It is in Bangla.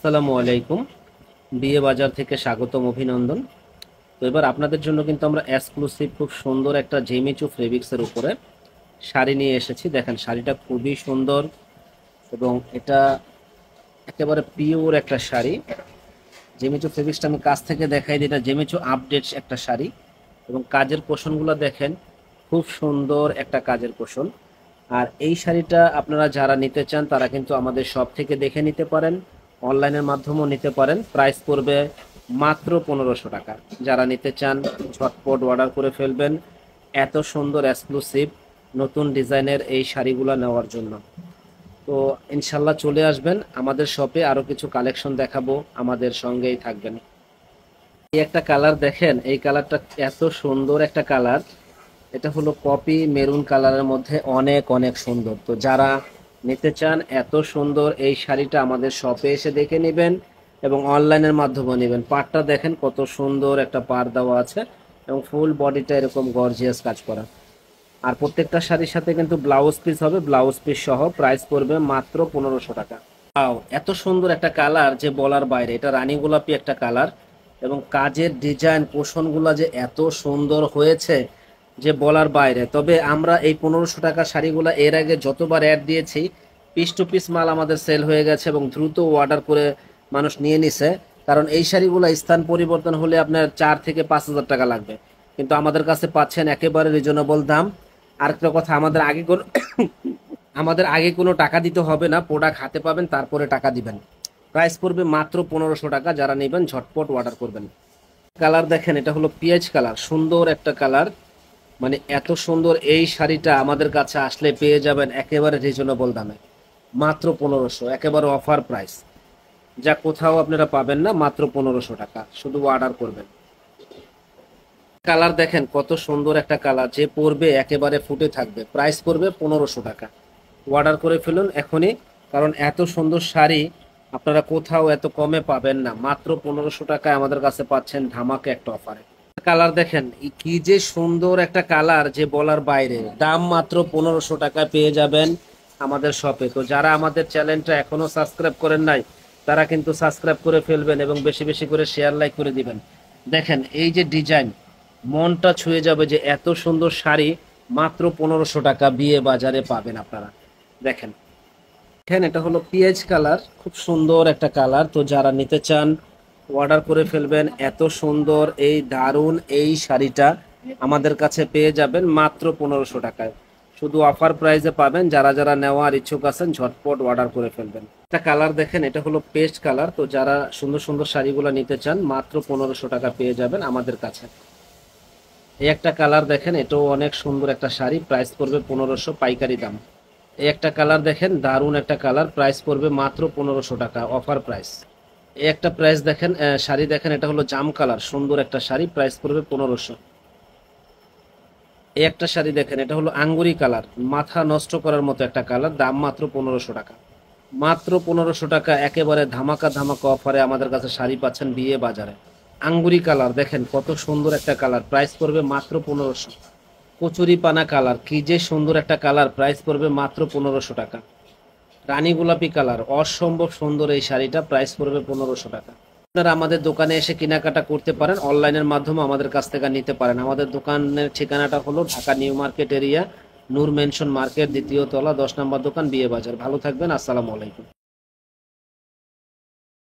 আসসালামু আলাইকুম। বিয়ে বাজার থেকে স্বাগতম, অভিনন্দন। তো এবার আপনাদের জন্য কিন্তু আমরা এক্সক্লুসিভ খুব সুন্দর একটা জেমিচু ফেব্রিক্সের উপরে শাড়ি নিয়ে এসেছি। দেখেন শাড়িটা খুবই সুন্দর এবং এটা একেবারে পিওর একটা শাড়ি। জেমিচু ফেব্রিক্সটা আমি কাছ থেকে দেখাই দিই, এটা জেমিচু আপডেটস একটা শাড়ি এবং কাজের পোষণগুলো দেখেন, খুব সুন্দর একটা কাজের পোষণ। আর এই শাড়িটা আপনারা যারা নিতে চান তারা কিন্তু আমাদের শপ থেকে দেখে নিতে পারেন, অনলাইনের মাধ্যমেও নিতে পারেন। প্রাইস পড়বে মাত্র 1500 টাকা। যারা নিতে চান ঝটপট অর্ডার করে ফেলবেন এত সুন্দর এক্সক্লুসিভ নতুন ডিজাইনের এই শাড়িগুলো নেওয়ার জন্য। তো ইনশাল্লাহ চলে আসবেন আমাদের শপে, আরও কিছু কালেকশন দেখাবো, আমাদের সঙ্গেই থাকবেন। এই একটা কালার দেখেন, এই কালারটা এত সুন্দর একটা কালার। এটা হলো কপি মেরুন কালারের মধ্যে অনেক অনেক সুন্দর। তো যারা নিতে চান এত সুন্দর এই শাড়িটা আমাদের শপে এসে দেখে নেবেন এবং অনলাইনের মাধ্যমে নেবেন। পাড়টা দেখেন কত সুন্দর একটা পাড় দেওয়া আছে এবং ফুল বডিটা এরকম গর্জিয়াস কাজ করা। আর প্রত্যেকটা শাড়ির সাথে কিন্তু ব্লাউজ পিস হবে, ব্লাউজ পিস সহ। প্রাইস পড়বে মাত্র 1500 টাকা। এত সুন্দর একটা কালার যে বলার বাইরে। এটা রানী গোলাপি একটা কালার এবং কাজের ডিজাইন পোষণগুলো যে এত সুন্দর হয়েছে যে বলার বাইরে। তবে আমরা এই 1500 টাকা শাড়িগুলো এর আগে যতবার অ্যাড দিয়েছি পিস টু পিস মাল আমাদের সেল হয়ে গেছে এবং দ্রুত অর্ডার করে মানুষ নিয়ে নিছে। কারণ এই শাড়িগুলো স্থান পরিবর্তন হলে আপনার 4 থেকে 5 হাজার টাকা লাগবে, কিন্তু আমাদের কাছে পাচ্ছেন একেবারে রিজনেবল দাম। আরেকটা কথা, আমাদের আগে কোনো টাকা দিতে হবে না, প্রোডাক্ট হাতে পাবেন তারপরে টাকা দিবেন। প্রাইস পড়বে মাত্র 1500 টাকা। যারা নেবেন ঝটপট অর্ডার করবেন। কালার দেখেন, এটা হলো পিঁয়াজ কালার, সুন্দর একটা কালার। মানে এত সুন্দর এই শাড়িটা আমাদের কাছে আসলে পেয়ে যাবেন একেবারে রিজনেবল দামে, মাত্র 1500, একেবারে অফার প্রাইস, যা কোথাও আপনারা পাবেন না। মাত্র 1500 টাকা, শুধু অর্ডার করবেন। কালার দেখেন কত সুন্দর একটা কালার, যে পরবে একেবারে ফুটে থাকবে। প্রাইস পড়বে 1500 টাকা। অর্ডার করে ফেলুন এখনই, কারণ এত সুন্দর শাড়ি আপনারা কোথাও এত কমে পাবেন না। মাত্র 1500 টাকায় আমাদের কাছে পাচ্ছেন ধামাকা একটা অফারে। কালার দেখেন কি যে সুন্দর একটা কালার, যে বলার বাইরে। দাম মাত্র 1500 টাকায় পেয়ে যাবেন আমাদের শপে। তো যারা আমাদের চ্যানেলটা এখনো সাবস্ক্রাইব করেন নাই তারা কিন্তু সাবস্ক্রাইব করে ফেলবেন এবং বেশি বেশি করে শেয়ার লাইক করে দিবেন। দেখেন এই যে ডিজাইন, মনটা ছুঁয়ে যাবে যে এত সুন্দর শাড়ি মাত্র 1500 টাকা বিয়ে বাজারে পাবেন আপনারা। দেখেন এখানে এটা হলো পিঁয়াজ কালার, খুব সুন্দর একটা কালার। তো যারা নিতে চান অর্ডার করে ফেলবেন। এত সুন্দর এই দারুণ এই শাড়িটা আমাদের কাছে পেয়ে যাবেন মাত্র 1500 টাকায়, শুধু অফার প্রাইসে পাবেন। যারা যারা নেওয়ার ইচ্ছুক আছেন ঝটপট অর্ডার করে ফেলবেন। একটা কালার দেখেন, এটা হলো পেস্ট কালার। তো যারা সুন্দর সুন্দর শাড়িগুলো নিতে চান মাত্র 1500 টাকা পেয়ে যাবেন আমাদের কাছে। এই একটা কালার দেখেন, এটাও অনেক সুন্দর একটা শাড়ি, প্রাইস পড়বে 1500 পাইকারি দাম। এই একটা কালার দেখেন, দারুণ একটা কালার, প্রাইস পড়বে মাত্র 1500 টাকা, অফার প্রাইস। এই একটা প্রাইস দেখেন, শাড়ি দেখেন, এটা হলো জাম কালার, সুন্দর একটা শাড়ি, প্রাইস পড়বে 1500। এই একটা শাড়ি দেখেন, এটা হলো আঙ্গুরি কালার, মাথা নষ্ট করার মতো একটা কালার, দাম মাত্র 1500 টাকা। মাত্র 1500 টাকা একেবারে ধামাকা ধামাকা অফারে আমাদের কাছে শাড়ি পাচ্ছেন বিয়ে বাজারে। আঙ্গুরি কালার দেখেন কত সুন্দর একটা কালার, প্রাইস পড়বে মাত্র 1500। কচুরি পানা কালার, কি যে সুন্দর একটা কালার, প্রাইস পড়বে মাত্র 1500 টাকা। রানী গোলাপি কালার, অসম্ভব সুন্দর এই শাড়িটা, প্রাইস পড়বে 1500 টাকা। আপনারা আমাদের দোকানে এসে কেনাকাটা করতে পারেন, অনলাইনের মাধ্যমে আমাদের কাছ থেকে নিতে পারেন। আমাদের দোকানের ঠিকানাটা হলো ঢাকা নিউ মার্কেট এরিয়া, নূর মেনশন মার্কেট, দ্বিতীয় তলা, 10 নম্বর দোকান, বিয়ে বাজার। ভালো থাকবেন, আসসালামু আলাইকুম।